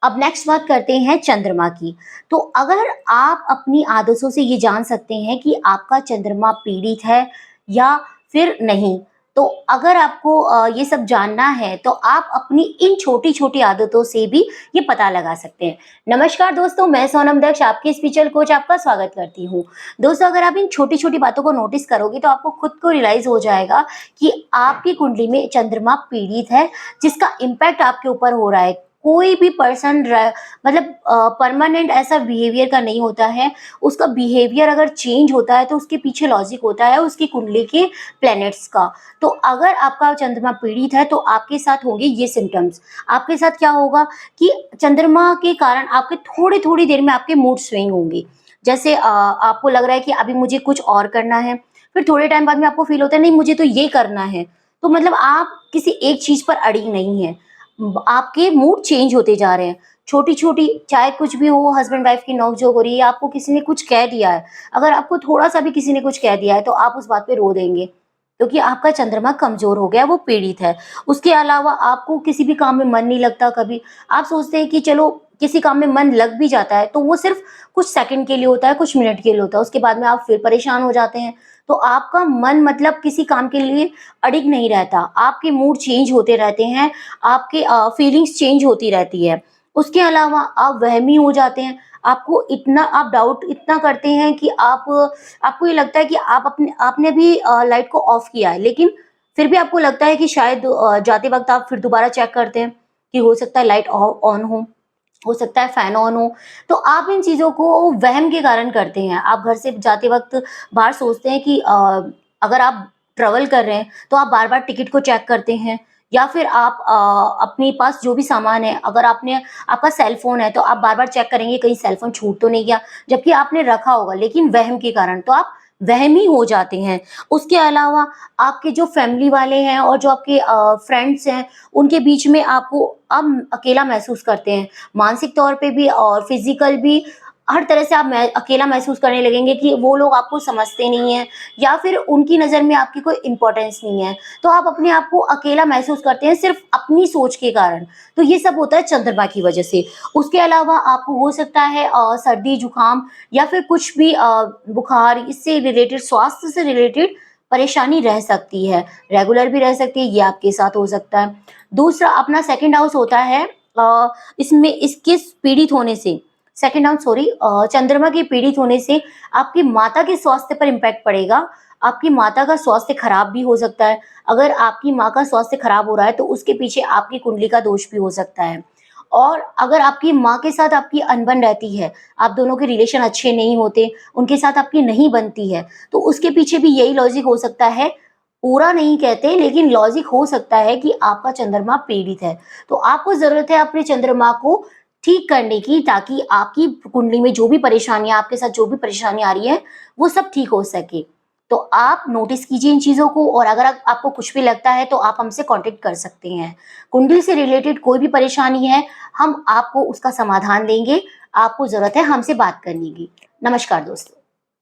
अब नेक्स्ट बात करते हैं चंद्रमा की। तो अगर आप अपनी आदतों से ये जान सकते हैं कि आपका चंद्रमा पीड़ित है या फिर नहीं, तो अगर आपको ये सब जानना है तो आप अपनी इन छोटी-छोटी आदतों से भी ये पता लगा सकते हैं। नमस्कार दोस्तों, मैं सोनम दक्ष आपकी स्पिरिचुअल कोच आपका स्वागत करती हूँ। दोस्तों, अगर आप इन छोटी-छोटी बातों को नोटिस करोगे तो आपको खुद को रियलाइज़ हो जाएगा कि आपकी कुंडली में चंद्रमा पीड़ित है, जिसका इम्पैक्ट आपके ऊपर हो रहा है। कोई भी पर्सन मतलब परमानेंट ऐसा बिहेवियर का नहीं होता है। उसका बिहेवियर अगर चेंज होता है तो उसके पीछे लॉजिक होता है उसकी कुंडली के प्लैनेट्स का। तो अगर आपका चंद्रमा पीड़ित है तो आपके साथ होंगे ये सिम्पटम्स। आपके साथ क्या होगा कि चंद्रमा के कारण आपके थोड़ी-थोड़ी देर में आपके मूड स्विंग होंगे। जैसे आपको लग रहा है कि अभी मुझे कुछ और करना है, फिर थोड़े टाइम बाद में आपको फ़ील होता है नहीं मुझे तो ये करना है। तो मतलब आप किसी एक चीज़ पर अड़ी नहीं हैं। आपके मूड चेंज होते जा रहे हैं। छोटी-छोटी चाहे कुछ भी हो, हस्बैंड वाइफ की नोक-झोंक हो रही है, आपको किसी ने कुछ कह दिया है। अगर आपको थोड़ा-सा भी किसी ने कुछ कह दिया है तो आप उस बात पे रो देंगे, क्योंकि आपका चंद्रमा कमज़ोर हो गया है, वो पीड़ित है। उसके अलावा आपको किसी भी काम में मन नहीं लगता कभी। आप सोचते हैं कि चलो किसी काम में मन लग भी जाता है तो वो सिर्फ़ कुछ सेकंड के लिए होता है, कुछ मिनट के लिए होता है, उसके बाद में आप फिर परेशान हो जाते हैं। तो आपका मन मतलब किसी काम के लिए अडिग नहीं रहता, आपके मूड चेंज होते रहते हैं, आपके फीलिंग्स चेंज होती रहती है। उसके अलावा आप वहमी हो जाते हैं, आपको इतना आप डाउट इतना करते हैं कि आपको ये लगता है कि आपने भी लाइट को ऑफ किया है, लेकिन फिर भी आपको लगता है कि शायद जाते वक़्त आप फिर दोबारा चेक करते हैं कि हो सकता है लाइट ऑन हो सकता है फैन ऑन हो। तो आप इन चीज़ों को वहम के कारण करते हैं। आप घर से जाते वक़्त बाहर सोचते हैं कि अगर आप ट्रैवल कर रहे हैं, तो आप बार-बार टिकट को चेक करते हैं या फिर आप अपने पास जो भी सामान है, अगर आपका सेल फ़ोन है, तो आप बार-बार चेक करेंगे कहीं सेल फ़ोन छूट तो नहीं गया, जबकि आपने रखा होगा, लेकिन वहम के कारण तो आप वहमी हो जाते हैं। उसके अलावा आपके जो फैमिली वाले हैं और जो आपके फ्रेंड्स हैं, उनके बीच में आपको आप अकेला महसूस करते हैं। मानसिक तौर पे भी और फिज़िकल भी हर तरह से आप अकेला महसूस करने लगेंगे कि वो लोग आपको समझते नहीं हैं या फिर उनकी नज़र में आपकी कोई इम्पोर्टेंस नहीं है। तो आप अपने आप को अकेला महसूस करते हैं सिर्फ़ अपनी सोच के कारण। तो ये सब होता है चंद्रमा की वज़ह से। उसके अलावा आपको हो सकता है सर्दी, जुकाम या फिर कुछ भी बुखार इससे रिलेटेड स्वास्थ्य से रिलेटेड परेशानी रह सकती है। रेगुलर भी रह सकती है, ये आपके साथ हो सकता है। दूसरा अपना सेकंड हाउस होता है इसमें इसके पीड़ित होने से सेकंड हाउस सॉरी चंद्रमा के पीड़ित होने से आपकी माता के स्वास्थ्य पर इम्पैक्ट पड़ेगा। आपकी माता का स्वास्थ्य खराब भी हो सकता है। अगर आपकी माँ का स्वास्थ्य खराब हो रहा है तो उसके पीछे आपकी कुंडली का दोष भी हो सकता है। और अगर आपकी माँ के साथ आपकी अनबन रहती है, आप दोनों के रिलेशन अच्छे नहीं होते, उनके साथ आपकी नहीं बनती है, तो उसके पीछे भी यही लॉजिक हो सकता है। पूरा नहीं कहते लेकिन लॉजिक हो सकता है कि आपका चंद्रमा पीड़ित है। तो आपको ज़रूरत है अपने चंद्रमा को ठीक करने की, ताकि आपकी कुंडली में जो भी परेशानियाँ आपके साथ जो भी परेशानी आ रही है, वो सब ठीक हो सके। तो आप नोटिस कीजिए इन चीज़ों को और अगर आपको कुछ भी लगता है तो आप हमसे कॉन्टैक्ट कर सकते हैं। कुंडली से रिलेटेड कोई भी परेशानी है, हम आपको उसका समाधान देंगे। आपको ज़रूरत है हमसे बात करने की। नमस्कार दोस्तों।